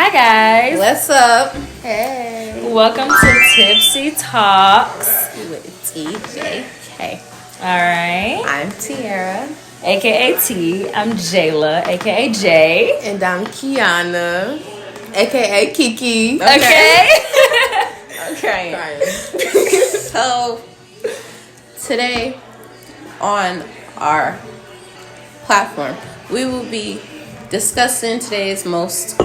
Hi guys. What's up? Hey. Welcome to Tipsy Talks With TJK. Alright. I'm Tiara. AKA T. I'm Jayla, AKA J. And I'm Kiana, aka Kiki. Okay. Okay. So today on our platform, we will be discussing today's most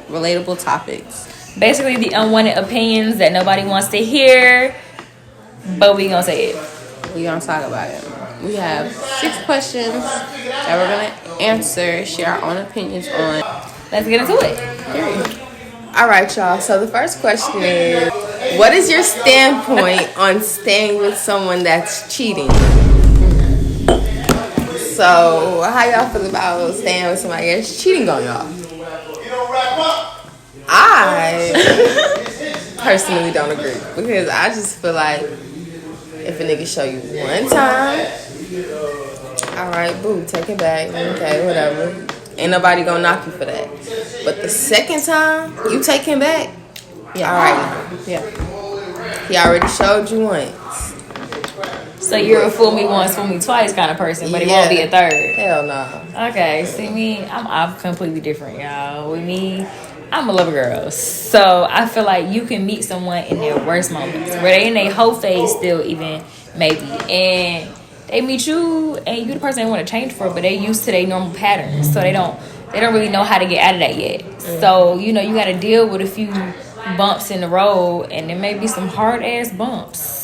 relatable topics. Basically the unwanted opinions that nobody wants to hear, but we gonna say it. We gonna talk about it. We have 6 questions that we're gonna answer, share our own opinions on. Let's get into it. Period. All right, y'all. So the first question is, what is your standpoint on staying with someone that's cheating? So how y'all feel about staying with somebody that's cheating on y'all? I personally don't agree, because I just feel like if a nigga show you one time, all right, boo, take it back, okay, whatever. Ain't nobody gonna knock you for that. But the second time you take him back, yeah, all right, yeah, he already showed you once. So you're a fool me once, fool me twice kind of person, but it won't be a third. Hell no. Okay, see me, I'm completely different, y'all. With me, I'm a lover girl. So I feel like you can meet someone in their worst moments, where they in their whole phase still even, maybe. And they meet you and you the person they want to change for, but they used to their normal patterns. So they don't really know how to get out of that yet. So, you know, you got to deal with a few bumps in the road, and there may be some hard ass bumps.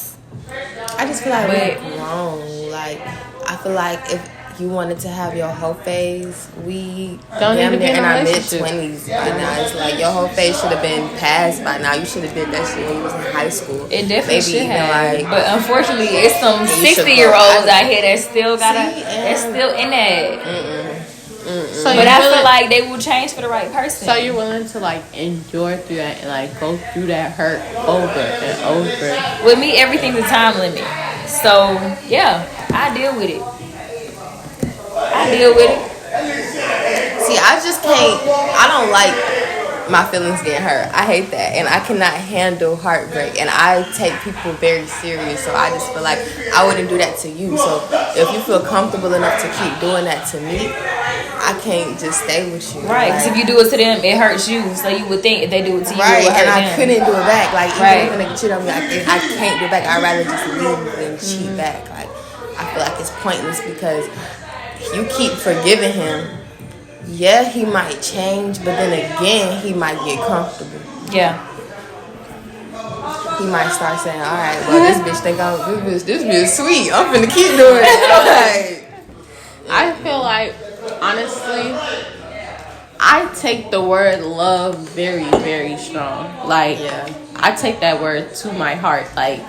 I just feel like we're wrong. Like, I feel like if you wanted to have your whole phase, we damn near in our mid-20s by now. It's like your whole phase should have been passed by now. You should have did that shit when you was in high school. It definitely should have. Like, but unfortunately, it's some 60-year-olds out here that still that's still in that. So but I feel like they will change for the right person. So you're willing to like endure through that and like go through that hurt over and over. With me, everything's a time limit. So yeah, I deal with it. See, I just can't. I don't like my feelings getting hurt. I hate that, and I cannot handle heartbreak. And I take people very serious, so I just feel like I wouldn't do that to you. So if you feel comfortable enough to keep doing that to me, I can't just stay with you. Right, because if you do it to them, it hurts you. So you would think if they do it to you, right, it would hurt and I them. couldn't do it back. Like, even if a nigga cheat on me, I can't do it back. I'd rather just leave than cheat back. Like, I feel like it's pointless, because if you keep forgiving him, yeah, he might change, but then again, he might get comfortable. Yeah. He might start saying, all right, well, this bitch think this bitch is sweet. I'm finna keep doing it. I feel like, honestly, I take the word love very, very strong. Like, I take that word to my heart. Like,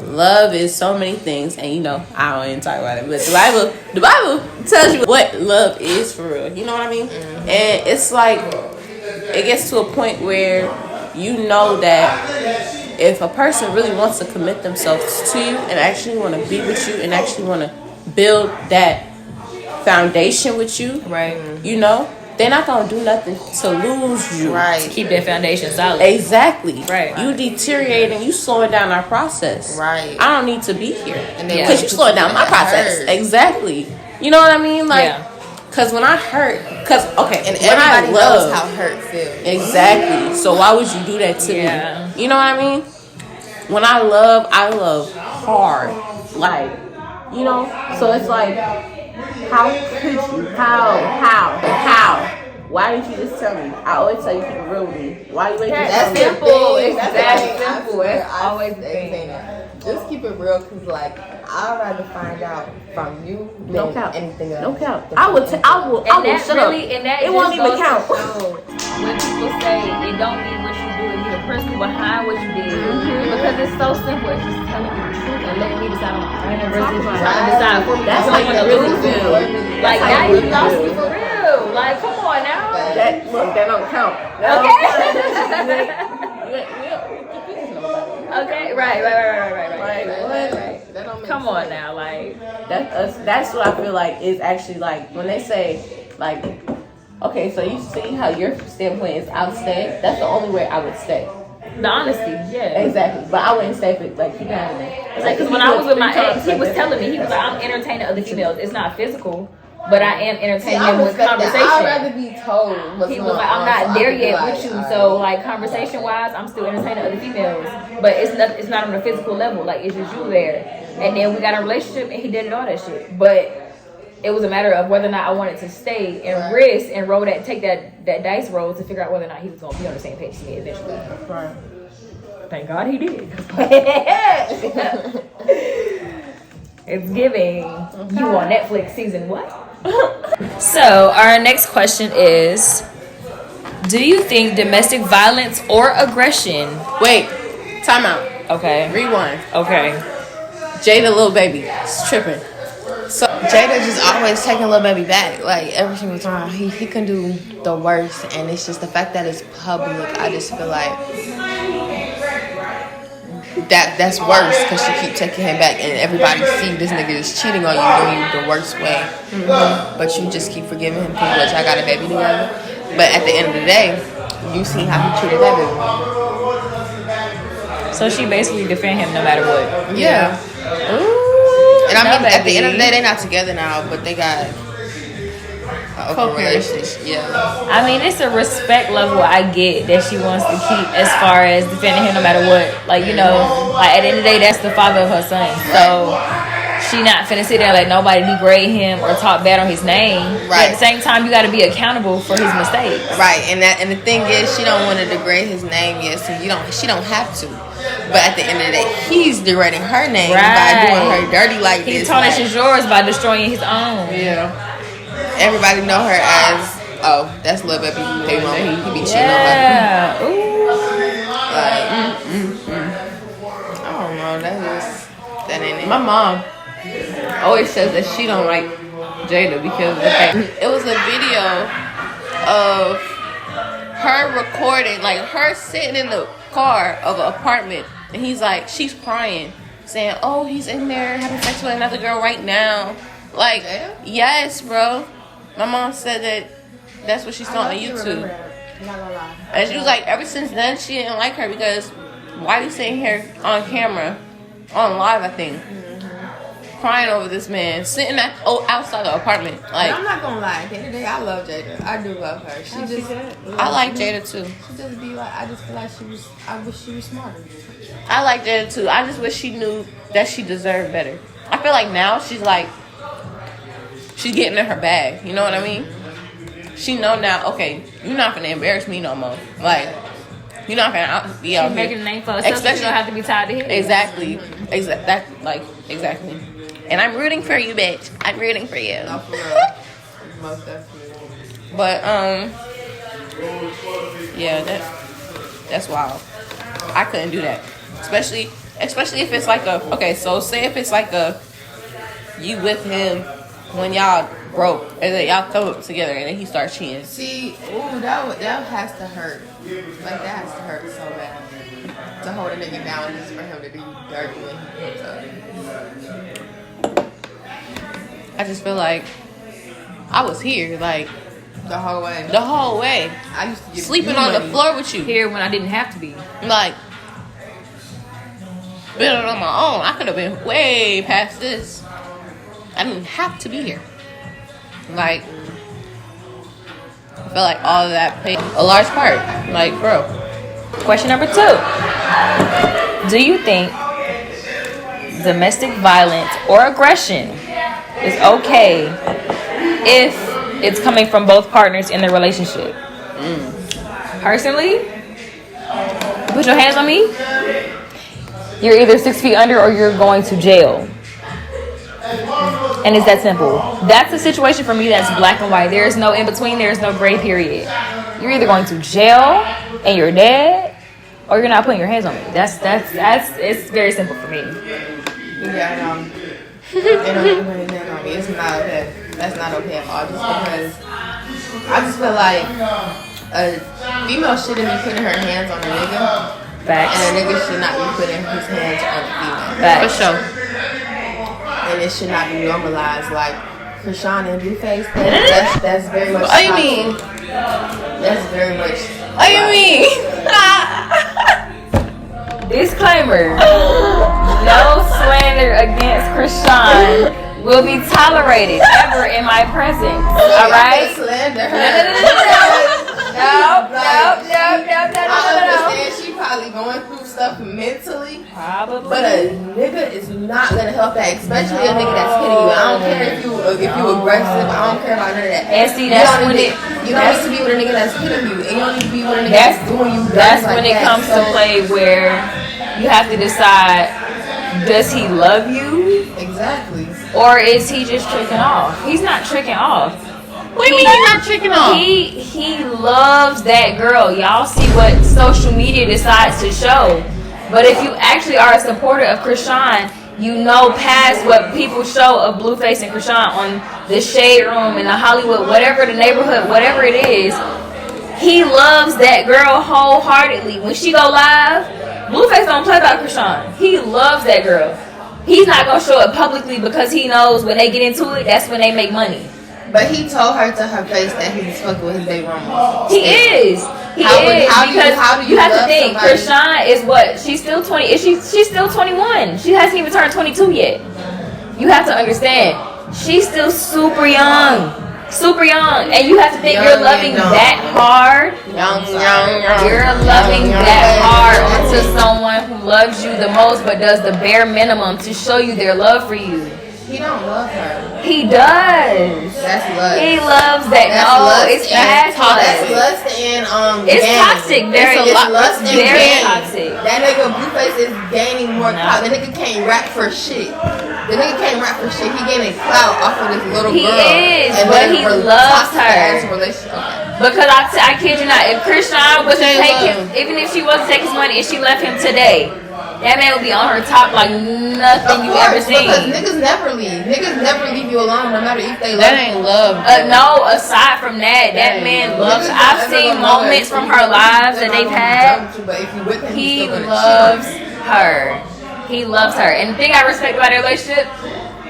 love is so many things, and you know, I don't even talk about it, but the Bible tells you what love is for real. You know what I mean? Mm-hmm. And it's like, it gets to a point where you know that if a person really wants to commit themselves to you and actually want to be with you and actually want to build that foundation with you, right? You know, they're not gonna do nothing to lose you, right? To keep that foundation solid. Exactly. Right. You deteriorating, you slowing down our process. Right. I don't need to be here because you slowing down my process. Hurt. Exactly. You know what I mean? Like, because when I hurt, and everybody knows how hurt feels. Exactly. So why would you do that to me? You know what I mean? When I love hard. Like, you know. So it's like, how could you? How? Why didn't you just tell me? I always tell you keep it real with me. Why you wait to tell me? That's simple. It's always the thing. Just keep it real, because like, I'd rather find out from you than anything else. No count. I will shut up. And that it won't even count. When people say it don't mean what you do, it's the person behind what you did. Because it's so simple. It's just telling you the truth and letting me decide on my own versus trying to decide for me. That's how you really feel. Like, now you lost me for real. Like, come on now. That don't count. Okay, right. That don't make Come sense. on now, like that's what I feel like is actually like when they say like Okay, so you see how your standpoint is I'll stay. That's the only way I would stay. The honesty, yeah. Exactly. But I wouldn't stay if it, like, keep having me. Like, because when I was with my ex, he was telling me, he was like, I'm entertaining other females. It's not physical, but I am entertaining them with conversation. I'd rather be told what's He was like, I'm not there yet with you. So, like, conversation-wise, I'm still entertaining other females. But it's not on a physical level. Like, it's just you there. And then we got a relationship, and he did all that shit. But it was a matter of whether or not I wanted to stay and risk and roll take that dice roll to figure out whether or not he was going to be on the same page as me eventually. Right. Thank God he did. It's giving you on Netflix season what? So our next question is, do you think domestic violence or aggression? Wait, time out. Okay. Rewind. Okay. Jada Little Baby is tripping. So Jada just always taking Lil Baby back. Like, every single time. He can do the worst. And it's just the fact that it's public. I just feel like that's worse. Because she keep taking him back. And everybody see this nigga is cheating on you, doing you the worst way. Mm-hmm. But you just keep forgiving him because y'all got a baby together. But at the end of the day, you see how he treated that baby. So she basically defend him no matter what. Yeah. Ooh. And I mean, at the end of the day, they're not together now, but they got an open relationship. Yeah. I mean, it's a respect level I get that she wants to keep as far as defending him no matter what. Like, you know, like at the end of the day, that's the father of her son. So she not finna sit there and let nobody degrade him or talk bad on his name. Right. But at the same time, you got to be accountable for his mistakes. Right. And the thing is, she don't want to degrade his name yet, so she don't have to. But at the end of the day, he's degrading her name by doing her dirty like this. He tarnishes yours by destroying his own. Yeah. Everybody know her as, oh, that's Lil Baby. He be cheating on her. Yeah. Ooh. Like, I don't know. That ain't it. My mom always says that she don't like Jada because of the fact it was a video of her recording, like her sitting in the car of an apartment, and he's like, she's crying, saying, oh, he's in there having sex with another girl right now. Like, yes, bro. My mom said that's what she saw on YouTube. I'm not gonna lie. And she was like, ever since then, she didn't like her because why are you sitting here on camera, on live, I think, crying over this man, sitting outside the apartment. Like, but I'm not gonna lie. At the end of the day, I love Jada. I do love her. She just. I like Jada too. She just be like, I just feel like I wish she was smarter. I like Jada too. I just wish she knew that she deserved better. I feel like now she's getting in her bag. You know what I mean? She know now. Okay, you're not gonna embarrass me no more. Like, you're not gonna be out here making a name for herself. Especially, you don't have to be tied to him. Exactly. Exactly. And I'm rooting for you, bitch. I'm rooting for you. No, for real. Most definitely. But yeah, that's wild. I couldn't do that, especially if it's like so say if it's like you with him when y'all broke and then y'all come up together and then he starts cheating. See, that has to hurt. Like, that has to hurt so bad to hold a nigga down just for him to do dirty when he comes up. I just feel like I was here, like the whole way. I used to get sleeping on the floor with you here when I didn't have to be. Like, been on my own. I could have been way past this. I didn't have to be here. Like, I feel like all of that played a large part. Like, bro. Question number 2. Do you think domestic violence or aggression is okay if it's coming from both partners in the relationship? Personally, put your hands on me. You're either 6 feet under or you're going to jail. And it's that simple. That's a situation for me that's black and white. There is no in between. There is no gray period. You're either going to jail and you're dead, or you're not putting your hands on me. That's it's very simple for me. Yeah, they don't even put his hands on me. It's not okay. That's not okay at all. Just because I just feel like a female shouldn't be putting her hands on a nigga. Facts. And a nigga should not be putting his hands on a female. Facts. For sure. And it should not be normalized. Like, Krishan and Blueface, that's very much. What do you mean? That's very much. What do you mean? Disclaimer: no slander against Krishan will be tolerated ever in my presence. All right? Slander her. No. I understand she probably going through stuff mentally. Probably. But a nigga is not gonna help that, especially a nigga that's hitting you. I don't care if you aggressive. I don't care about none of that. And see, that's when you don't need to be with a nigga that's hitting you, and you don't need to be with a nigga that's doing you. That's when it comes to play where you have to decide: does he love you? Exactly. Or is he just tricking off? He's not tricking off. What do you mean he's not tricking off? He loves that girl. Y'all see what social media decides to show. But if you actually are a supporter of Krishan, you know past what people show of Blueface and Krishan on the Shade Room in the Hollywood, whatever the neighborhood, whatever it is. He loves that girl wholeheartedly. When she go live, Blueface don't play about Krishan. He loves that girl. He's not gonna show it publicly because he knows when they get into it, that's when they make money. But he told her to her face that he was fucking with his baby mama. He is. How do you have to think? Krishan is what? She's still 20. She's still 21. She hasn't even turned 22 yet. You have to understand. She's still super young. Super young. And you have to think you're loving that hard. You're loving that hard onto someone who loves you the most but does the bare minimum to show you their love for you. He don't love her. He does. That's lust. He loves that. That's no, lust it's bad. That's lust and it's toxic. It's lust and very toxic. That nigga Blueface is gaining more clout. The nigga can't rap for shit. The nigga can't rap for shit. He gaining clout off of this little girl. He is, but he loves her. Because I kid you not, if Krishan was to take him, even if she was to take his money and she left him today, that man would be on her top like nothing you ever seen. Because niggas never leave. Niggas never leave you alone, no matter if they love. That ain't love. No, aside from that man loves. I've seen moments from her lives that they've had. He loves her. He loves her. And the thing I respect about their relationship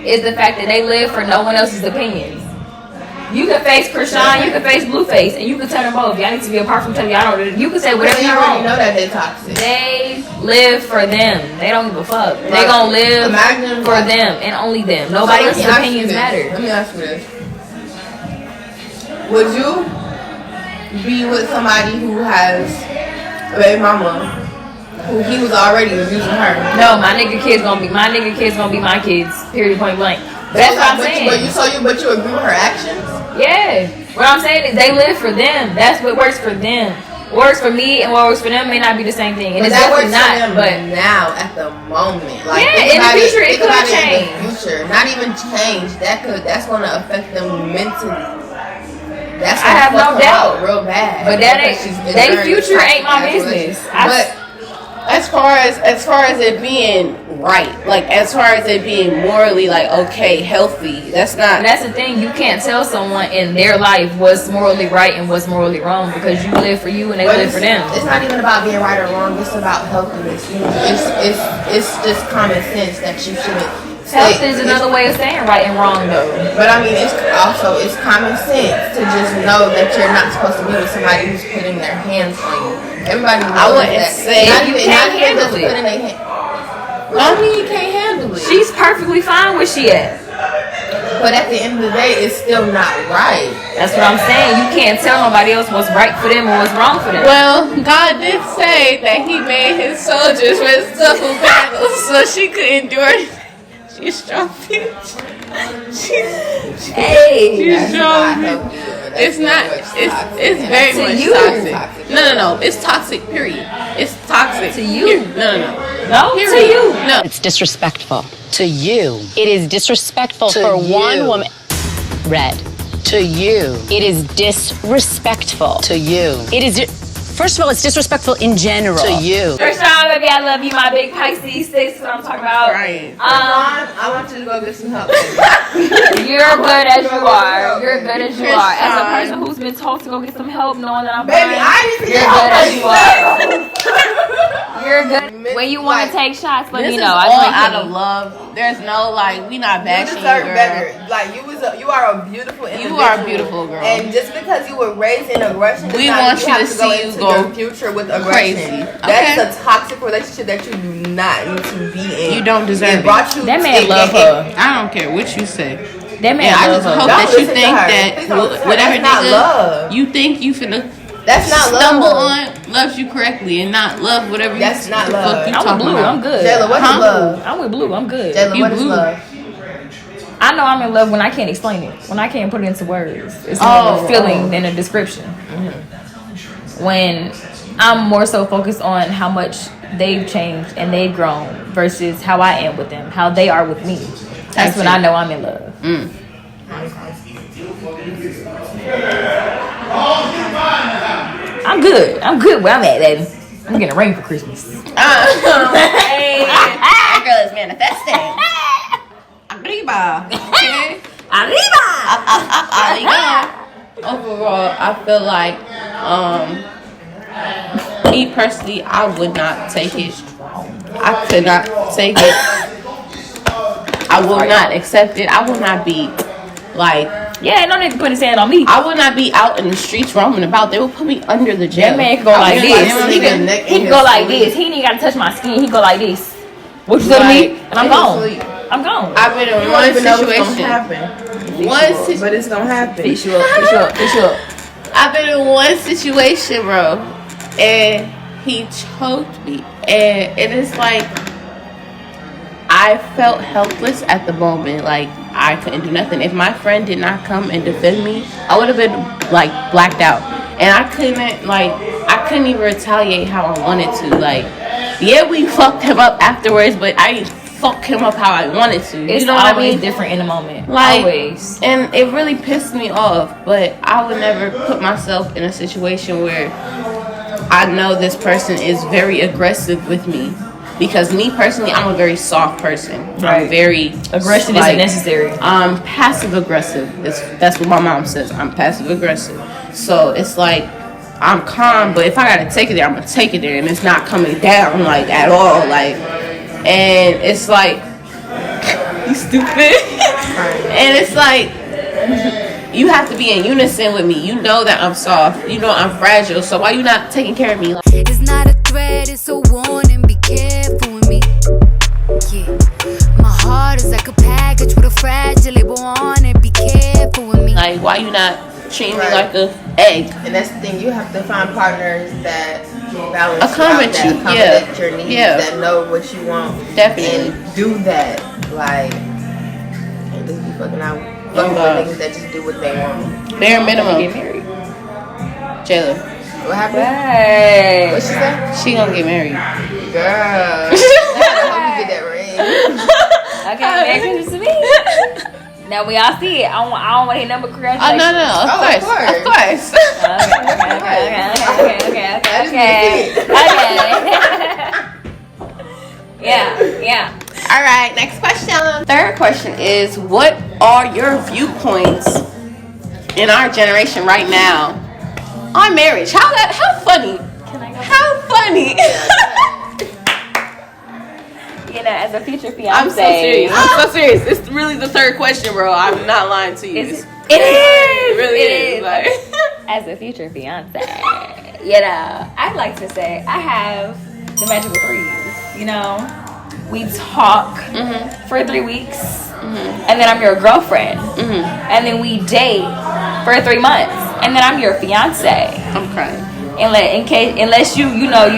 is the fact that they live for no one else's opinions. You can face Krishan, you can face Blueface, and you can tell them both. Y'all need to be apart from each other. Y'all don't. You can say whatever you want. You know that they toxic. They live for them. They don't give a fuck. Right. They gonna live for them and only them. Nobody else's opinions matter. Let me ask you this: would you be with somebody who has a baby mama who he was already abusing her? No, my nigga kids gonna be my kids. Period. Point blank. That's what I'm saying. But you agree with her actions? Yeah. What I'm saying is they live for them. That's what works for them. What works for me and what works for them may not be the same thing. And but it's that works not, for them but now at the moment. Like, yeah, in the future it could change. In the future, not even change. That's gonna affect them mentally. That's I have no doubt, real bad. But that ain't their future ain't my business. But as far as it being right, like as far as it being morally like okay, healthy, that's not. And that's the thing. You can't tell someone in their life what's morally right and what's morally wrong because you live for you and they live for them. It's not even about being right or wrong. It's about healthiness. You know, it's just common sense that you shouldn't. Health is another way of saying right and wrong, though. But I mean, it's common sense to just know that you're not supposed to be with somebody who's putting their hands on you. Everybody knows I wouldn't that. say you can't handle it. What do you mean you can't handle it? She's perfectly fine where she at. But at the end of the day, it's still not right. That's what I'm saying. You can't tell nobody else what's right for them or what's wrong for them. Well, God did say that He made His soldiers with suffer battles, so she could endure. She's strong, bitch. She's strong. It's not. It's very much toxic. No. It's toxic. Period. It's toxic to you. No. Period. To you. No. It's disrespectful to you. It is disrespectful to for you. One woman. Red. To you. It is disrespectful to you. It is. First of all, it's disrespectful in general. To you. Krishan, baby, I love you, my big Pisces. This is what I'm talking about. Right. I want you to go get some help. You're good as you are. You're good as you are. As a person who's been told to go get some help, knowing that I'm Baby, fine, I need to you're get good as you are. You're good. When you want to take shots, let me This know. is I all drink out Henny. of love. There's no like, we not You bashing you, deserve girl. better. Like you are a beautiful individual. You are a beautiful girl. And just because you were raised in aggression, We does not want mean you to have see go you into go your future with aggression. crazy. That Okay. is a toxic relationship that you do not need to be in. You don't deserve It it. brought you. That man love her. I don't care what you say. That man And I love just her. hope Don't that you listen to think her. that Please don't listen to her. whatever That's not nigga love. you think you finna That's not love. stumble on loves you correctly and not love whatever That's you not the love. fuck you I'm with talking Blue. about. I'm good. Jayla, what is Huh? love? I'm with Blue. I'm good. Jayla, You what is blue. love? I know I'm in love when I can't explain it. When I can't put it into words. It's more of a feeling than a description. When I'm more so focused on how much they've changed and they've grown versus how I am with them, how they are with me. That's when I know I'm in love. I'm good. I'm good where I'm at, baby. I'm getting a ring for Christmas. Hey, that girl is manifesting. Arriba. Okay. Arriba! Overall, I feel like, me personally, I would not take it. I could not take it. I will not accept it. I will not be like. Yeah, no nigga put his hand on me. I would not be out in the streets roaming about. They will put me under the jail. That man can go like would this. not He even- can go like this. He ain't even gotta touch my skin. He go like this. What you say to me? And I'm gone. I'm gone. I've been in You one don't even know what's gonna situation. happen. But it's gonna happen. Fish you up. Fish you up. Fish you up. I've been in one situation, bro, and he choked me, and it's like I felt helpless at the moment. Like I couldn't do nothing. If my friend did not come and defend me, I would have been like blacked out, and I couldn't even retaliate how I wanted to. Like, yeah, we fucked him up afterwards, but I didn't fuck him up how I wanted to. It's You know what I always mean? different in the moment. Like, always. And it really pissed me off, but I would never put myself in a situation where I know this person is very aggressive with me. Because me personally, I'm a very soft person. Right. I'm very Aggression like, isn't necessary. I'm passive aggressive. That's what my mom says. I'm passive aggressive. So it's like I'm calm, but if I gotta take it there, I'm gonna take it there, and it's not coming down like at all. Like, and it's like you stupid, and it's like you have to be in unison with me. You know that I'm soft. You know I'm fragile. So why you not taking care of me? It's not a threat, it's a warning. Be careful with me. Yeah. My heart is like a package with a fragile label on it. Be careful with me. Like, why you not treating me Right. like a egg? And that's the thing. You have to find partners that balance Accommodate you, you, out, that yeah. accommodate your needs, Yeah. that know what you want, Definitely. and do that. Like, and just be fucking out, fucking God. with niggas that just do what they want. Bare minimum. Get married. Jayla, What happened? Hey. What she said? she gonna get married. Girl, I hope you get that ring. Okay, Merry Christmas to me. Now we all see it. I don't want to hear number Oh congratulations. no, of Oh, of course, course. of course. Okay. Yeah. All right, next question. Third question is, what are your viewpoints in our generation right now on marriage? How funny? How funny? You know, as a future fiance, I'm so serious. I'm so serious. It's really the third question, bro. I'm not lying to you. It It really is. Like, as a future fiance, you know, I'd like to say I have the magical threes. You know, we talk for 3 weeks, and then I'm your girlfriend, and then we date for 3 months, and then I'm your fiance. I'm crying. Unless you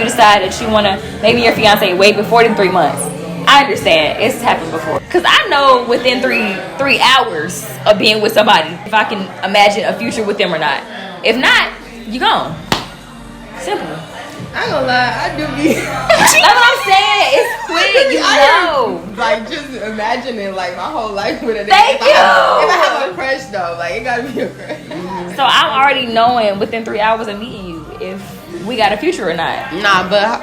decide that you wanna, maybe your fiance way before the 3 months. I understand, it's happened before. Cause I know within three hours of being with somebody if I can imagine a future with them or not. If not, you gone. Simple. I ain't gonna lie, I do be. That's what I'm saying. It's quick, you know. Like, just imagining, like, my whole life with a nigga. Thank if you. I have a crush, though, like, it gotta be a crush. So I'm already knowing within 3 hours of meeting you if we got a future or not. Nah, but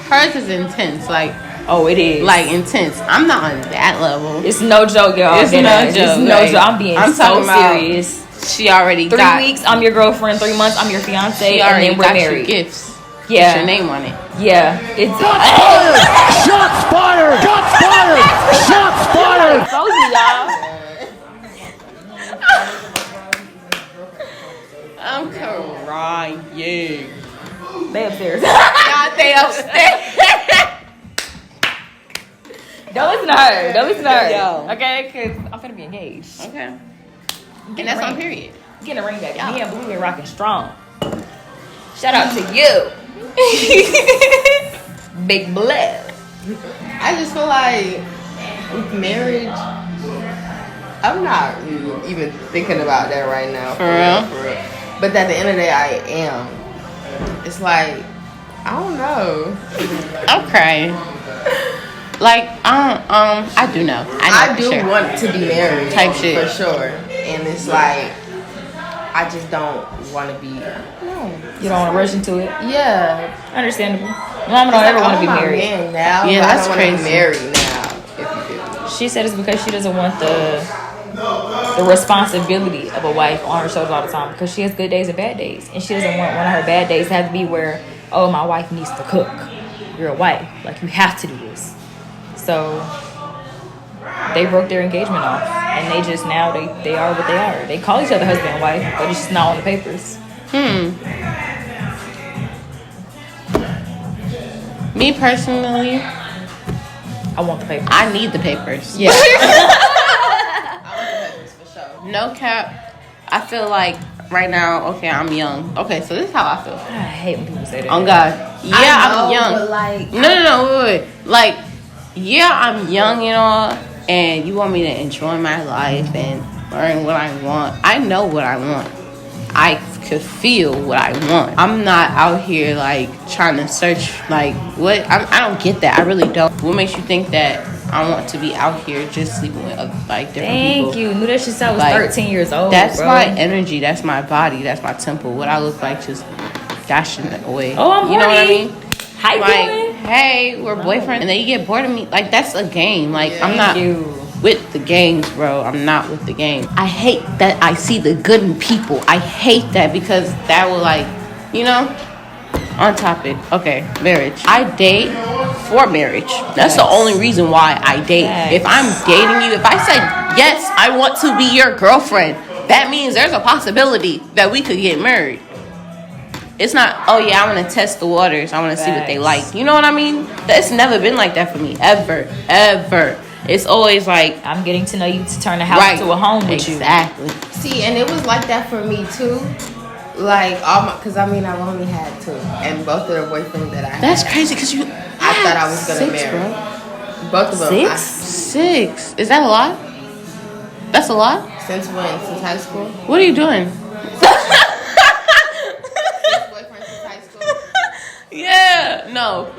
hers is intense. Like, Oh, it is. like intense. I'm not on that level. It's no joke, y'all. It's no joke. It's no Like, joke. I'm being I'm so talking about serious. She already 3 got. weeks, I'm your girlfriend. 3 months, I'm your fiance, She and already then we're got you married. gifts. Yeah. Put your name on it. Yeah. It's Shots fired! Shots fired! Shots fired! expose me, y'all. I'm crying. They upstairs. God, they upstairs. Don't listen to her. Don't listen to her. Yo. Okay, because I'm finna be engaged. Okay. And that's on period. Getting a ring back. Me and Blue been rocking strong. Shout out to you. Big bless. I just feel like with marriage, I'm not even thinking about that right now. For real? But at the end of the day, I am. It's like, I don't know. I'm crying. Like, I do know. I for do sure. want to be married. Type shit. For sure. And it's like, I just don't want to be. You don't want to rush into it. Yeah. Understandable. Mama don't ever want to be married. Man now, Yeah, but that's I don't want to crazy. be married now. If you do. She said it's because she doesn't want the responsibility of a wife on her shoulders all the time, because she has good days and bad days, and she doesn't want one of her bad days to have to be where, oh, my wife needs to cook. You're a wife, like you have to do this. So they broke their engagement off, and they just now they are what they are. They call each other husband and wife, but it's just not on the papers. Me personally, I want the papers. I need the papers. Yeah. No cap. I feel like right now, okay, I'm young. Okay, so this is how I feel. I hate when people say that. On God. Yeah, I'm young. But like, No, wait. Like, yeah, I'm young, you know, and you want me to enjoy my life and learn what I want. I know what I want. I could feel what I want. I'm not out here, like, trying to search, like, what? I don't get that. I really don't. What makes you think that I want to be out here just sleeping with, like, different people? Thank you. Knew that shit since I was Like, 13 years old. That's bro. my energy. That's my body. That's my temple. What I look like just dashing it away. Oh, I'm You know what I horny. mean? How you Like, doing? hey, we're boyfriends, and then you get bored of me. Like, that's a game. Like, I'm Thank not you. with the games, bro. I'm not with the game. I hate that I see the good in people. I hate that because that will, like, you know. On topic. Okay, marriage. I date for marriage. That's the only reason why I date. Yes. If I'm dating you, if I said yes, I want to be your girlfriend, that means there's a possibility that we could get married. It's not, oh yeah, I want to test the waters. I want to see what they like. You know what I mean? That's never been like that for me. Ever. It's always like, I'm getting to know you to turn the house right. to a home with Exactly. see, and it was like that for me too. Like because I mean I've only had two, and both of the boyfriends that I had, That's crazy because I thought I was gonna marry. Bro. Both of them. Six? 6. Is that a lot? That's a lot? Since when? Since high school? What are you doing? Boyfriends since high school? Yeah, no.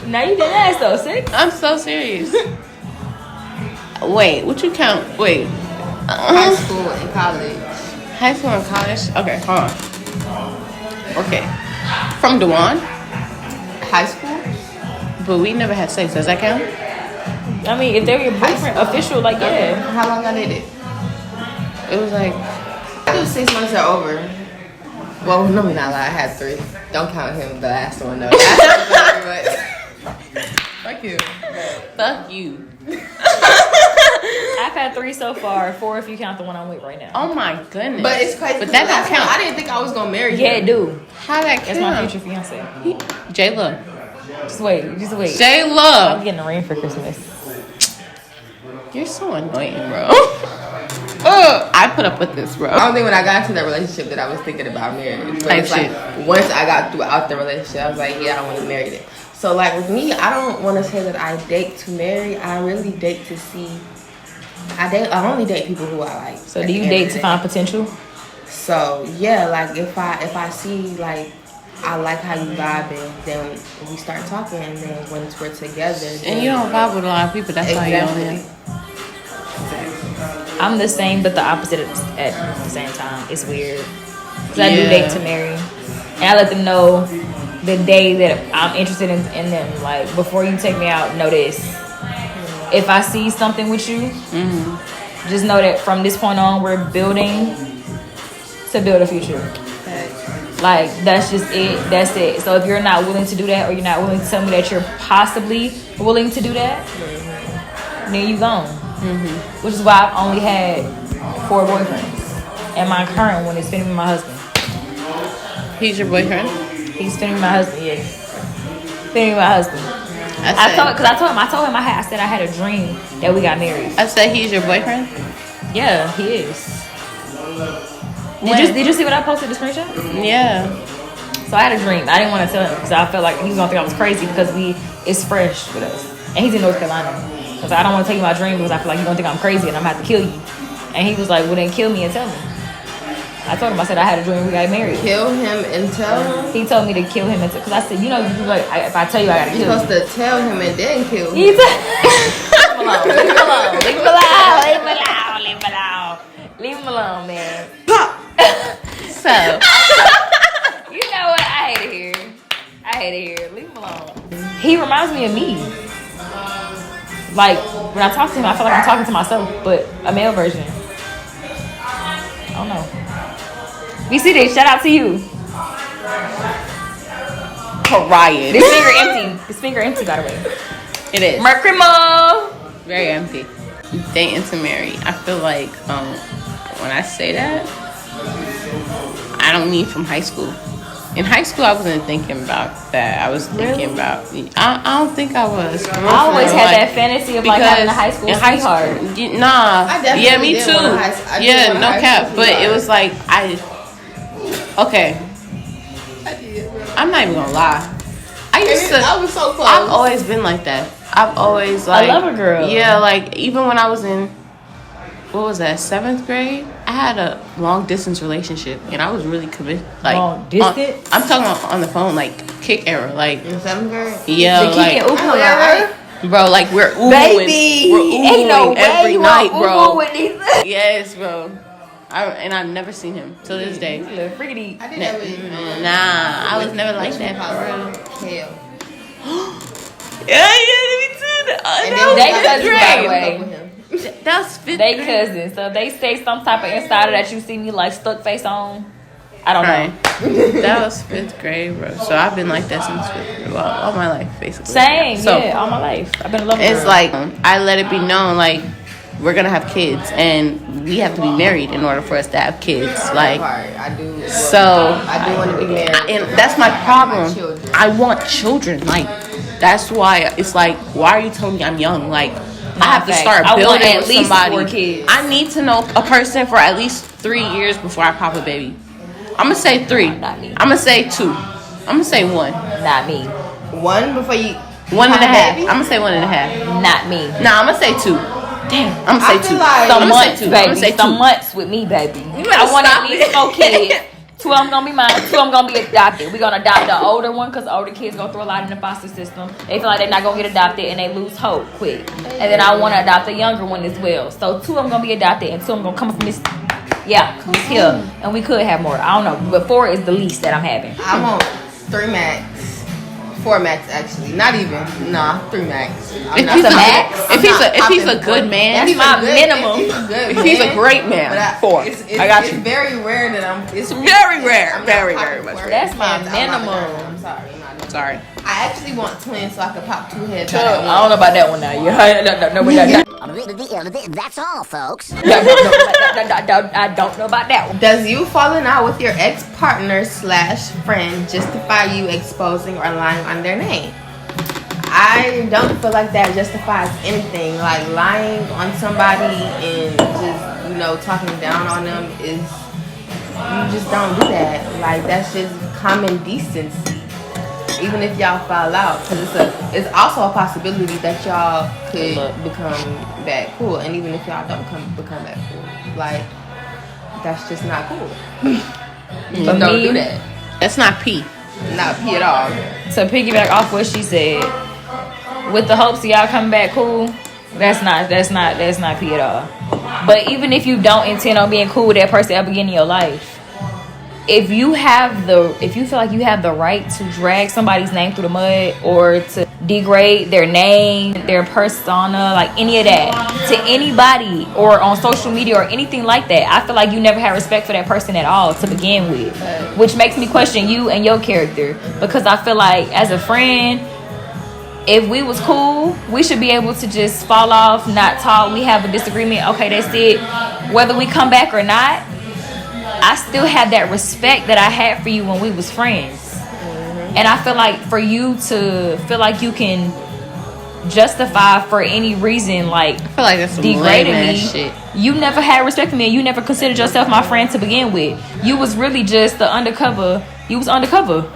Now you didn't ask though, 6? I'm so serious. Wait, what you count? Wait. High school and college. High school and college? Okay, hold on. Okay. From Dewan, High school? but we never had sex. Does that count? I mean, if they're your boyfriend, official, like, yeah. How long I did it? It was like, I do 6 months or over. Well, no, me not lie. I had 3. Don't count him. The last one though. Fuck you. fuck you. I've had 3 so far, 4 if you count the one I'm with right now. Oh my goodness. But it's crazy. But that the last don't count. one, I didn't think I was gonna marry him. Yeah, dude. How that That's my count? future fiance. J-Lo. Just wait. I'm J-Lo. getting a ring for Christmas. You're so annoying, bro. I put up with this, bro. I don't think when I got into that relationship that I was thinking about marriage. But Type it's like once I got throughout the relationship, I was like, yeah, I want to marry it. So like with me, I don't want to say that I date to marry. I really date to see. I only date people who I like. So do you date to find potential? So yeah, like if I see like I like how you vibing, then we start talking, and then once we're together, And then you don't vibe with a lot of people. That's why you don't exactly. have. I'm the same, but the opposite at the same time. It's weird. Because I do Yeah. date to marry. And I let them know the day that I'm interested in them. Like, before you take me out, know this. if I see something with you, just know that from this point on, we're building to build a future. Like, that's just it. That's it. So if you're not willing to do that, or you're not willing to tell me that you're possibly willing to do that, then you gone. Which is why I've only had 4 boyfriends, and my current one is spending with my husband. He's your boyfriend? He's spending with my husband. Yeah, spending with my husband. I told him I said I had a dream that we got married. I said he's your boyfriend? Yeah, he is. Did you see what I posted the screenshot? Yeah. So I had a dream. I didn't want to tell him because I felt like he was gonna think I was crazy because it's fresh with us, and he's in North Carolina. Because I don't want to tell you my dream because I feel like you're gonna think I'm crazy and I'm gonna have to kill you. And he was like, "Well, then kill me and tell me." I told him, I said I had a dream we got married. Kill him and tell him? He told me to kill him and because I said, you know, if I tell you I gotta kill you. You're supposed to tell him and then kill him. Leave him alone, man. So, you know what? I hate it here. Leave him alone. He reminds me of me. Like, when I talk to him, I feel like I'm talking to myself, but a male version. I don't know. BCD, shout out to you. crying. This finger empty, by the way. It is. Mercrimo. Very empty. Dating to marry. I feel like when I say that, I don't mean from high school. In high school, I wasn't thinking about that. I was thinking about. I don't think I was. I always had that fantasy of like having a high school sweetheart. Yeah, me too. Yeah, no cap. But it was like okay. I'm not even gonna lie. I was so close. I've always been like that. I've always like. I love a girl. Yeah, like even when I was in, what was that, 7th grade? I had a long distance relationship and I was really committed. Like long distance? I'm talking on the phone, like kick era, like in 7th grade. Yeah, the like era? Bro, like we're oohing, baby. we're oohing ain't no every way night, bro. With these Yes, bro. I've never seen him till this day. Little friggity. I did that with Nah, I was never like that for real. Hell. Yeah, me too. And That they was cousins, by the way. That's 5th They grade. cousins. So if they say some type of insider that you see me like stuck face on, I don't know. That was 5th grade, bro. So I've been like that since 5th grade. Well, all my life, basically. Same, So, yeah, all my life. I've been in love with it's her. like I let it be known, like we're gonna have kids, and we have to be married in order for us to have kids. Like, I do. so I do want to be married. and that's my problem. I want children. Like, that's why it's like, why are you telling me I'm young? Like, I have to start I want building at with least somebody. 4 kids. I need to know a person for at least 3 years before I pop a baby. I'm gonna say 3. Not me. I'm gonna say 2. I'm gonna say 1. Not me. 1 before you. 1 and a half. baby? I'm gonna say 1 and a half. Not me. Nah, I'm gonna say 2. Damn, I'm gonna say I feel 2. like- Some I'm gonna say months, 2. I'm baby. gonna say 2. Some months with me, baby. better I want stop at least it. 4 kids. 2 of them gonna be mine. 2 of them gonna be adopted. We're gonna adopt the older one because older kids go through a lot in the foster system. They feel like they're not gonna get adopted and they lose hope quick. And then I want to adopt a younger one as well. So 2 of them gonna be adopted and 2 of them gonna come from this. Yeah, this here. And we could have more. I don't know, but 4 is the least that I'm having. I want 3 max. 4 max actually. Not even. Nah, 3 max. I'm not- If he's a good man, That's my minimum. if he's a great man, But 4. I got It's you. very rare that it's Very rare. I'm not Very, popping very much for rare. That's my kids. I'm not minimum. gonna- I'm sorry. I'm not doing Sorry. it. I actually want twins so I can pop 2 heads. I don't know about that one now. That's all, folks. I don't know about that one. Does you falling out with your ex-partner / friend justify you exposing or lying on their name? I don't feel like that justifies anything. Like lying on somebody and just, talking down on them is, you just don't do that. Like, that's just common decency. Even if y'all fall out, because it's also a possibility that y'all could become that cool. And even if y'all don't become that cool, like, that's just not cool. But Don't me, do that. That's not P. Not P at all. To piggyback off what she said, with the hopes of y'all coming back cool, that's not P at all. But even if you don't intend on being cool with that person at the beginning of your life, if you feel like you have the right to drag somebody's name through the mud or to degrade their name, their persona, like any of that to anybody or on social media or anything like that, I feel like you never had respect for that person at all to begin with, which makes me question you and your character, because I feel like as a friend, if we was cool, we should be able to just fall off, not talk. We have a disagreement, okay, that's it. Whether we come back or not, I still have that respect that I had for you when we was friends. And I feel like for you to feel like you can justify for any reason, like, I feel like that's some degrading lame me, ass shit. you never had respect for me, and you never considered yourself my friend to begin with. You was really just the undercover. You was undercover.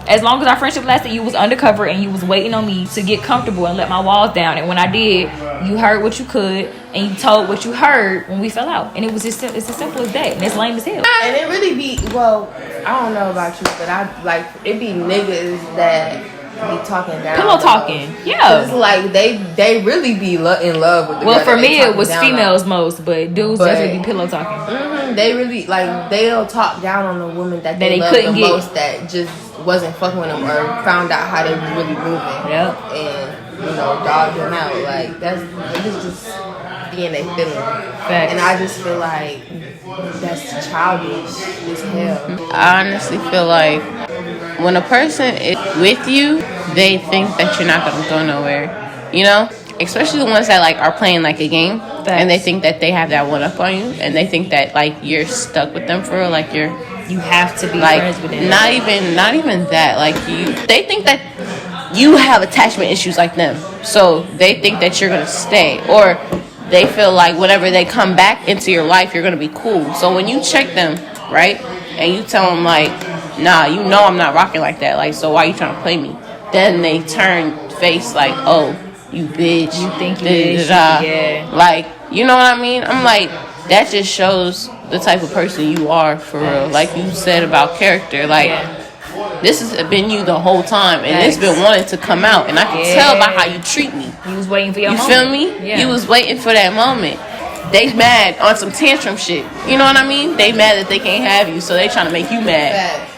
As long as our friendship lasted, you was undercover, and you was waiting on me to get comfortable and let my walls down. And when I did, you heard what you could, and you told what you heard when we fell out. And it was just, it's as simple as that. And it's lame as hell. And it really be, well, I don't know about you, but I like, it be niggas that be talking down. Pillow talking, yeah. It's like they really be in love with the Well, girl for that me, they it talking was down females on. most, but dudes definitely be pillow talking. They really, like, they'll talk down on the woman that they love couldn't the get. most, that just wasn't fucking with them or found out how they was really moving. Yep. And, you know, dog them out. Like, it's just being a feeling. Facts. And I just feel like that's childish as hell. I honestly feel like when a person is with you, they think that you're not gonna go nowhere. You know? Especially the ones that like are playing like a game. Facts. And they think that they have that one up on you, and they think that like you're stuck with them for real, like you have to be like friends with them. not even that, like they think that you have attachment issues like them, so they think that you're gonna stay, or they feel like whenever they come back into your life, you're gonna be cool. So when you check them, right, and you tell them like, nah, you know I'm not rocking like that, like, so why you trying to play me? Then they turn face like, oh, you bitch, You think you is, yeah. like, you know what I mean? I'm like, that just shows the type of person you are for real. Like you said about character, like this has been you the whole time, and it's been wanting to come out, and I can tell by how you treat me. You was waiting for your You moment. feel me? Yeah. You was waiting for that moment. They mad on some tantrum shit. You know what I mean? They mad that they can't have you, so they trying to make you mad. Bad.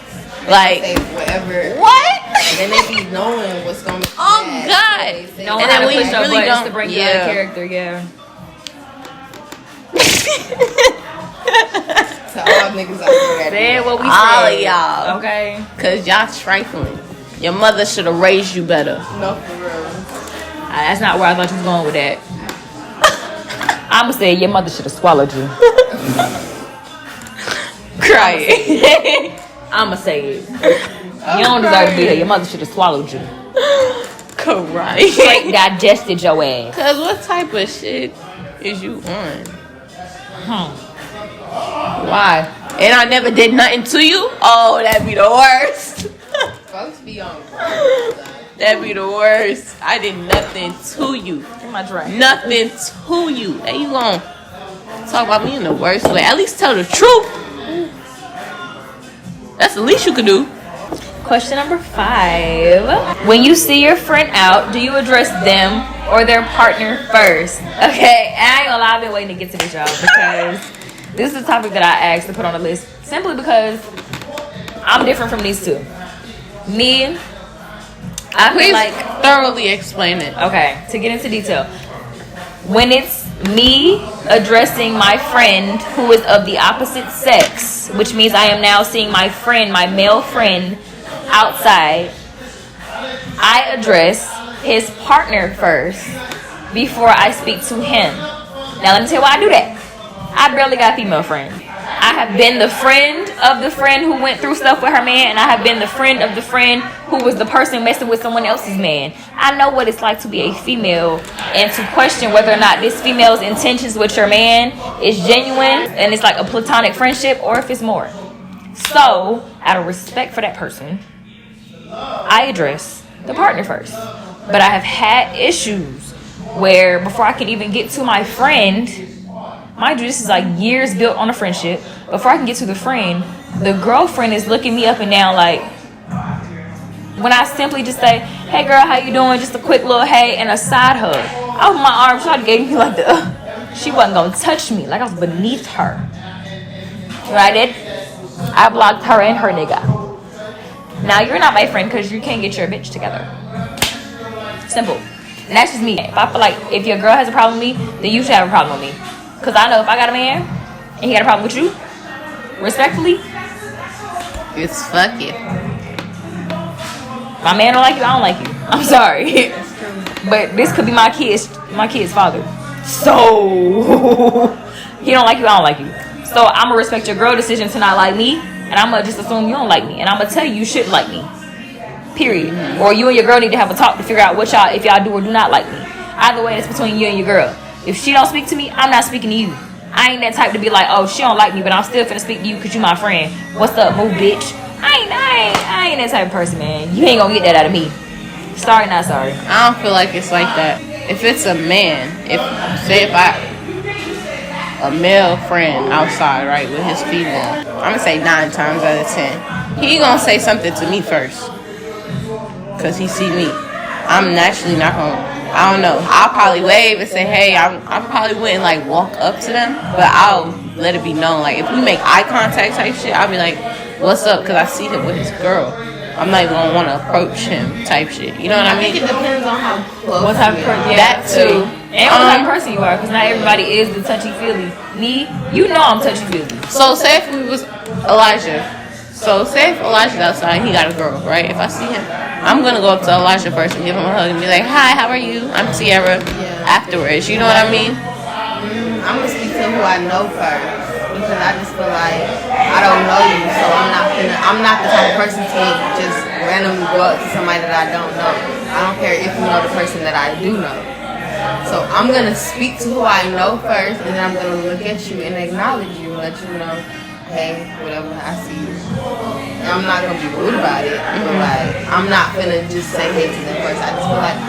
Like, Say whatever. what? And then they be knowing what's going to be Oh bad. God! Know And how then to when you push your really buttons don't, to bring you out of character, yeah. To all niggas out there. Said what we said. all of y'all, Okay. cause y'all trifling. Your mother should have raised you better. No, for real. That's not where I thought you was going with that. I'ma say your mother should have swallowed you. Crying. I'ma say it. You don't deserve to be here. Your mother should have swallowed you. Crying. Straight digested your ass. Cause what type of shit is you on? Why? And I never did nothing to you? Oh, that'd be the worst. Folks be on. That'd be the worst. I did nothing to you. Get my drink. Nothing to you. And you gon' talk about me in the worst way. At least tell the truth. That's the least you could do. Question number 5. When you see your friend out, do you address them or their partner first? Okay, I ain't gonna lie, I've been waiting to get to this, y'all, because this is a topic that I asked to put on the list simply because I'm different from these two. Me, I feel Please like, thoroughly explain it. okay, to get into detail, when it's me addressing my friend who is of the opposite sex, which means I am now seeing my friend, my male friend, outside, I address his partner first before I speak to him. Now let me tell you why I do that. I barely got a female friend. I have been the friend of the friend who went through stuff with her man, and I have been the friend of the friend who was the person messing with someone else's man. I know what it's like to be a female and to question whether or not this female's intentions with your man is genuine and it's like a platonic friendship, or if it's more. So, out of respect for that person, I address the partner first. But I have had issues where before I can even get to my friend, mind you, this is like years built on a friendship. Before I can get to the friend, the girlfriend is looking me up and down like, when I simply just say, hey girl, how you doing? Just a quick little hey and a side hug. Out of my arms, she gave me like the, she wasn't gonna touch me, like I was beneath her. Right? I blocked her and her nigga. Now you're not my friend because you can't get your bitch together. Simple. And that's just me. If I feel like if your girl has a problem with me, then you should have a problem with me. Because I know if I got a man and he got a problem with you, respectfully, It's fuck you. my man don't like you, I don't like you. I'm sorry. But this could be my kid's father. So he don't like you, I don't like you. So I'm gonna respect your girl decision to not like me, and I'm gonna just assume you don't like me, and I'm gonna tell you shouldn't like me. Period. Or you and your girl need to have a talk to figure out what y'all, if y'all do or do not like me. Either way, it's between you and your girl. If she don't speak to me, I'm not speaking to you. I ain't that type to be like, oh, she don't like me, but I'm still finna speak to you because you my friend. What's up, move, bitch? I ain't that type of person, man. You ain't gonna get that out of me. Sorry, not sorry. I don't feel like it's like that. If it's a man, if a male friend outside, right, with his female, I'm gonna say 9 times out of 10, he gonna say something to me first, cause he see me. I'm naturally not gonna. I don't know. I'll probably wave and say, hey. I probably wouldn't like walk up to them, but I'll let it be known. Like if we make eye contact type shit, I'll be like, what's up? Cause I see him with his girl. I'm not even gonna want to approach him type shit. You know what I mean? I think it depends on how close. What type of person? That too. And what type of person you are, because not everybody is the touchy-feely. Me, you know I'm touchy-feely. So say if we was Elijah. So say if Elijah's outside and he got a girl, right? If I see him, I'm gonna go up to Elijah first and give him a hug and be like, hi, how are you? I'm Sierra. Afterwards, you know what I mean? I'm gonna speak to who I know first, because I just feel like I don't know you, so I'm not the type of person to just randomly go up to somebody that I don't know. I don't care if you know the person that I do know. So I'm gonna speak to who I know first, and then I'm gonna look at you and acknowledge you and let you know, hey, whatever, I see you. And I'm not gonna be rude about it, but like I'm not gonna just say hey to them first. I just feel like,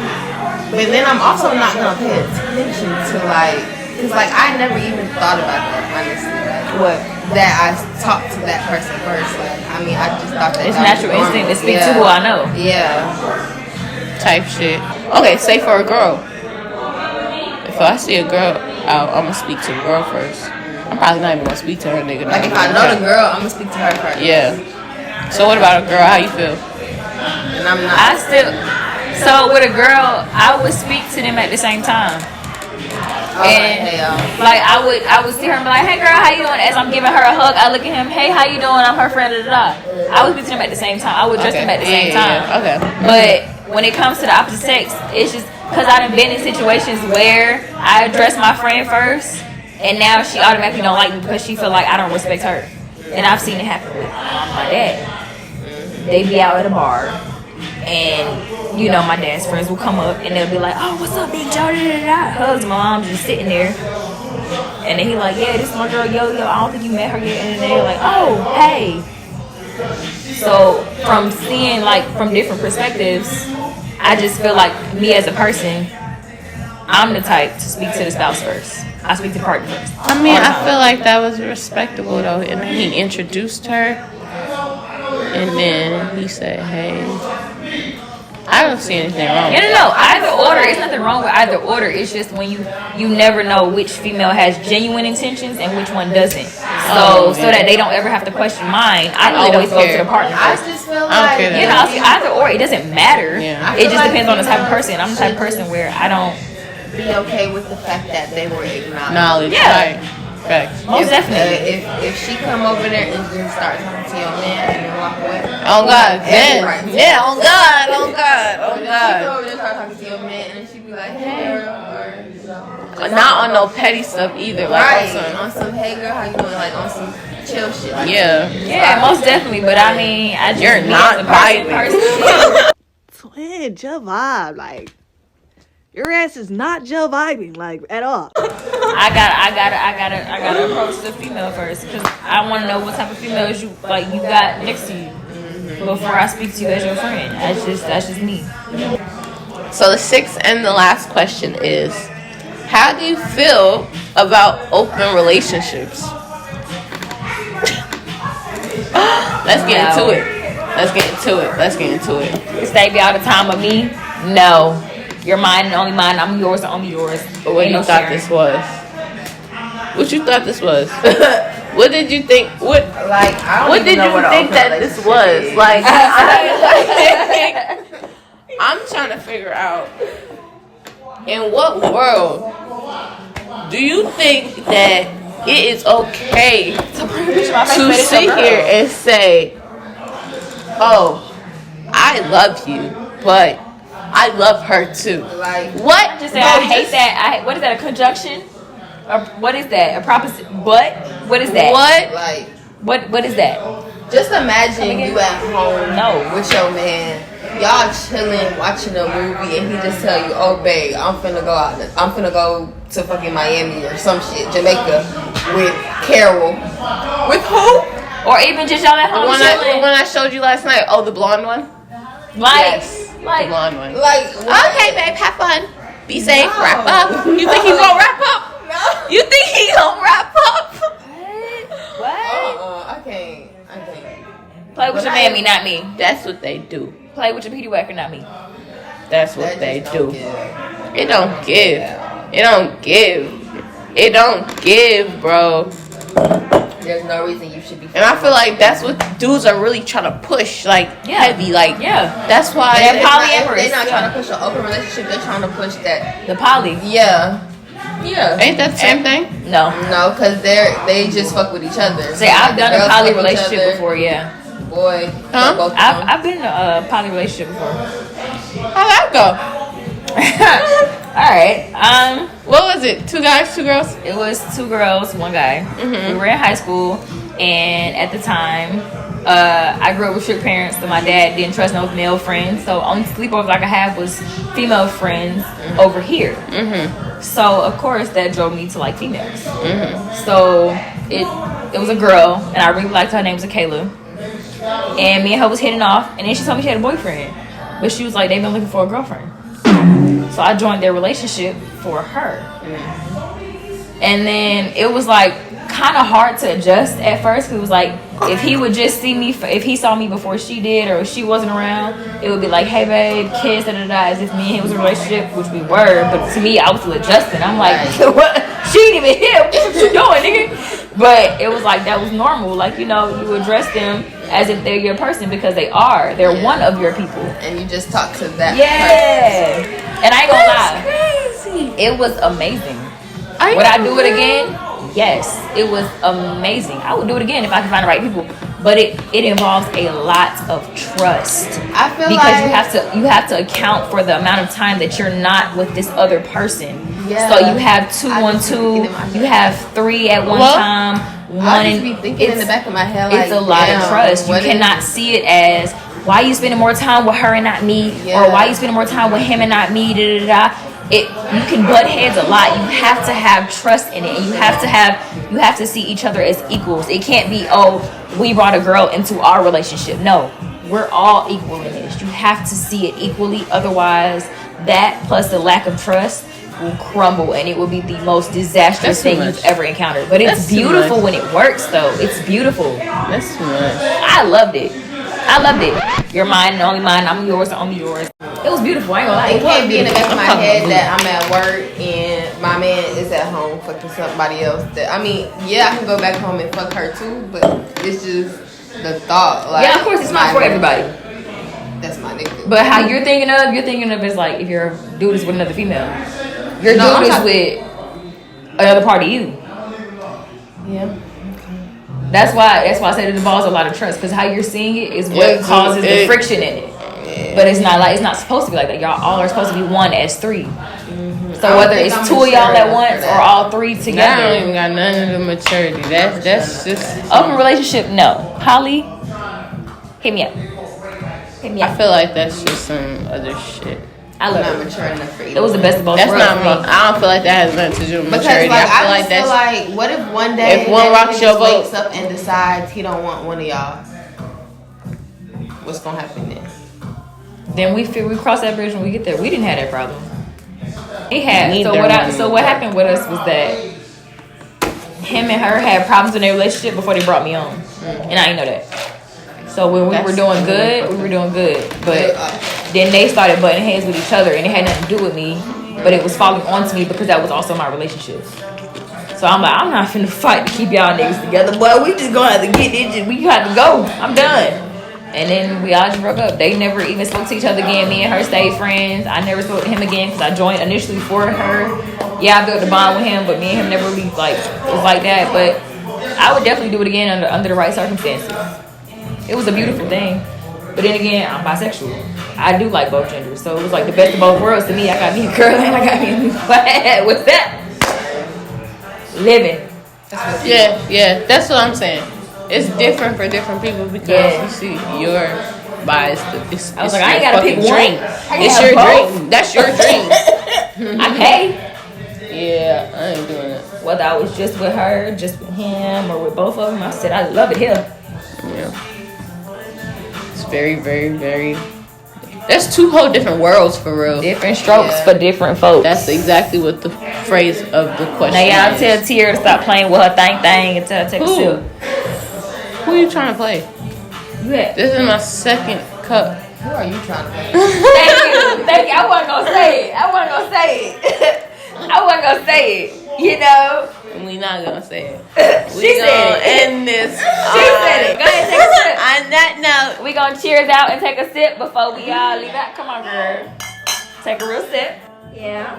but then I'm also not gonna pay attention to like, cause like I never even thought about that honestly. Like, What? that I talked to that person first. Like I mean, I just thought that It's that was natural instinct to normal. speak to who I know. Yeah. Type shit. Okay, say for a girl. If I see a girl out, I'm gonna speak to the girl first. I'm probably not even gonna speak to her nigga. Like if I know the girl, I'm gonna speak to her first. Yeah. So what about a girl? How you feel? And I'm not. So with a girl, I would speak to them at the same time. And like I would see her and be like, hey girl, how you doing? As I'm giving her a hug, I look at him, hey, how you doing? I'm her friend, da da da. I would speak to them at the same time. I would address them at the same time. Yeah. Okay. But when it comes to the opposite sex, it's just because I done been in situations where I address my friend first, and now she automatically don't like me because she feel like I don't respect her. And I've seen it happen with my dad. They be out at a bar, and you know my dad's friends will come up and they'll be like, oh, what's up, big Joe? Hugs. My mom's just sitting there, and then he like, yeah, this is my girl, yo. I don't think you met her yet. And then they're like, oh, hey. So from seeing like from different perspectives, I just feel like me as a person, I'm the type to speak to the spouse first. I speak to the partner first. I mean, I feel like that was respectable though. And he introduced her, and then he said, "Hey." I don't see anything wrong. No. Either order, it's nothing wrong with either order. It's just when you never know which female has genuine intentions and which one doesn't. So that they don't ever have to question mine, I always go to the partner I first. just feel like Either or, it doesn't matter. Yeah. It just depends on the type of person. I'm the type of person where I don't. be okay with the fact that they were acknowledged. Knowledge, Yeah. right? Facts. Most definitely. If she come over there and just start talking to your man and then walk away. Oh God, then Right. yeah. Oh God, oh God, oh She God. go over there and start talking to your man and then she be like, hey girl, or you know. Not on no petty stuff either. Like Right. on On some hey girl, how you doing? Like on some chill shit. Like, Yeah, most definitely. But I mean, I just You're me not as a vibing. Twin, Jill vibe. Like, your ass is not Jill vibing, like, at all. I gotta approach the female first because I want to know what type of females you got next to you before I speak to you as your friend. That's just me. So the sixth and the last question is, how do you feel about open relationships? Let's get into it. Let's get into it. Stay be all the time with me? No. You're mine and only mine. I'm yours and only yours. But what Ain't you no thought sharing. this was? What you thought this was? What did you think? What? Like I don't What even did know you what an think open that this relationship was? is. Like, I'm trying to figure out, in what world do you think that it is okay to sit here and say, oh, I love you, but I love her too? Like, What? Just say, I hate that. What is that? A conjunction? Or what is that? A proposition? What? What is that? What? like, What is that? just imagine you at home No. with your man. Y'all chilling, watching a movie, and he just tell you, "Oh, babe, I'm finna go out. I'm finna go to fucking Miami or some shit, Jamaica, with Carol." With who? Or even just y'all at The home one chilling. I showed you last night. Oh, the blonde one. Like, The like, blonde one. Like, Okay, babe, have fun. Be safe. No. Wrap up. You think he's gonna wrap up? No. You think he gonna wrap up? what? I can't. Play with your mammy, not me. That's what they do. Play with your petey whacker, not me. That's what That they just do. don't give. It don't give. It don't give. It don't give, bro. There's no reason you should be. And I feel like that's what dudes are really trying to push, like heavy, like Yeah. That's why. They're They're polyamorous. not trying to push an open relationship. They're trying to push that. The poly. Yeah. Ain't that the same thing? No. No, because they just fuck with each other. Say, I've done a Girls poly fuck with each relationship other. before, yeah. Boy, Huh? both of them. I've been in a poly relationship before. How'd that go? Alright. What was it? 2 guys, 2 girls? It was 2 girls, 1 guy. We were in high school, and at the time, I grew up with strict parents, so my dad didn't trust no male friends. So only sleepovers I could have was female friends over here. So of course that drove me to like females. So it was a girl, and I really liked her. Her name was Kayla, and me and her was hitting off. And then she told me she had a boyfriend, but she was like, they've been looking for a girlfriend. So I joined their relationship for her. And then it was like kind of hard to adjust at first, because it was like, if he would just see me, if he saw me before she did, or if she wasn't around, it would be like, hey babe, kiss, as if me and him was in a relationship, which we were. But to me, I was still adjusting. I'm like, what? She ain't even here. What you doing, nigga? But it was like, that was normal. Like, you know, you address them as if they're your person, because they are. They're one of your people. And you just talk to that Yeah. And I ain't gonna lie, Crazy. it was amazing. Would I do it again? Yes, it was amazing. I would do it again if I could find the right people. But it involves a lot of trust. I feel because like you have to account for the amount of time that you're not with this other person. Yeah. So you have 2 I on just be 2, thinking in my you head. have 3 at one Well, time. I just be thinking in the back of my head, like, It's a lot damn, of trust. You what if- cannot see it as, why you spending more time with her and not me, Yeah. or why you spending more time with him and not me. Da, da, da. You can butt heads a lot. You have to have trust in it, and you have to see each other as equals. It can't be, oh, we brought a girl into our relationship. No, we're all equal in this. You have to see it equally. Otherwise, that plus the lack of trust will crumble, and it will be the most disastrous That's too thing much. you've ever encountered. But it's That's too beautiful much. when it works, though. It's beautiful. That's too much. I loved it. You're mine and only mine. I'm yours and only yours. It was beautiful. I ain't gonna lie. It can't be in the back of my I'm talking head about that I'm at work and my man is at home fucking somebody else. That, I mean, yeah, I can go back home and fuck her too, but it's just the thought. Like, Yeah, of course, it's not for everybody. That's my nigga. But how you're thinking of is like, if your dude is with another female, your No, I'm dude is talking- with another part of you. Yeah. That's why I said it involves a lot of trust, because how you're seeing it is what Yeah, causes the it- friction in it. But it's not supposed to be like that. Y'all all are supposed to be one as 3. So I whether don't it's think 2 I'm of y'all mature at enough once for or that. all 3 That don't together. even got none of the maturity. That's just. Open relationship, no. Holly, hit me up. Hit me I up. feel like that's just some other shit. I I'm love not it. mature enough for either. It was the best of both That's worlds not. for me. I don't feel like that has nothing to do with Because maturity. like, I feel I like just feel that's. like, what if one day If one that rocks nigga your just boat- wakes up and decides he don't want one of y'all? What's gonna happen then? Then we cross that bridge when we get there. We didn't have that problem. He had. Neither So one. what happened with us was that him and her had problems in their relationship before they brought me on, and I didn't know that. So when we were doing good, we were doing good. But then they started butting heads with each other, and it had nothing to do with me, but it was falling onto me because that was also my relationship. So I'm like, I'm not finna fight to keep y'all niggas together, but we just gonna have to get it. We have to go. I'm done. And then we all just broke up. They never even spoke to each other again. Me and her stayed friends. I never spoke to him again because I joined initially for her. Yeah, I built a bond with him, but me and him never really like was like that. But I would definitely do it again under the right circumstances. It was a beautiful thing. But then again, I'm bisexual. I do like both genders, so it was like the best of both worlds to me. I got me a girl and I got me a new flag. What's that? Living. Yeah, that's what I'm saying. It's different for different people because you see your bias. I was like, I ain't gotta pick one. It's your dream. That's your dream. I pay. Yeah, I ain't doing it. Whether I was just with her, just with him, or with both of them, I said I love it here. Yeah. It's very, very, very. That's two whole different worlds for real. Different strokes for different folks. That's exactly what the phrase of the question now y'all is. tell Tia to stop playing with her thing and tell her to take a sip. Who are you trying to play? Yeah. This is my second cup. Who are you trying to play? Thank you. I wasn't gonna say it. You know. We not gonna say it. She said it. End this. She said it. Go ahead, take a sip. On that note, We gonna cheers out and take a sip before we all leave out. Come on, girl. Take a real sip. Yeah.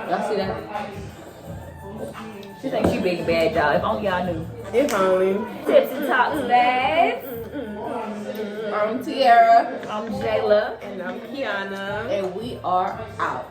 Y'all see that? She thinks she big and bad, y'all. If only y'all knew. If only. Tipsy Talks, babe. I'm Tiara. I'm Jayla. And I'm Kiana. And we are out.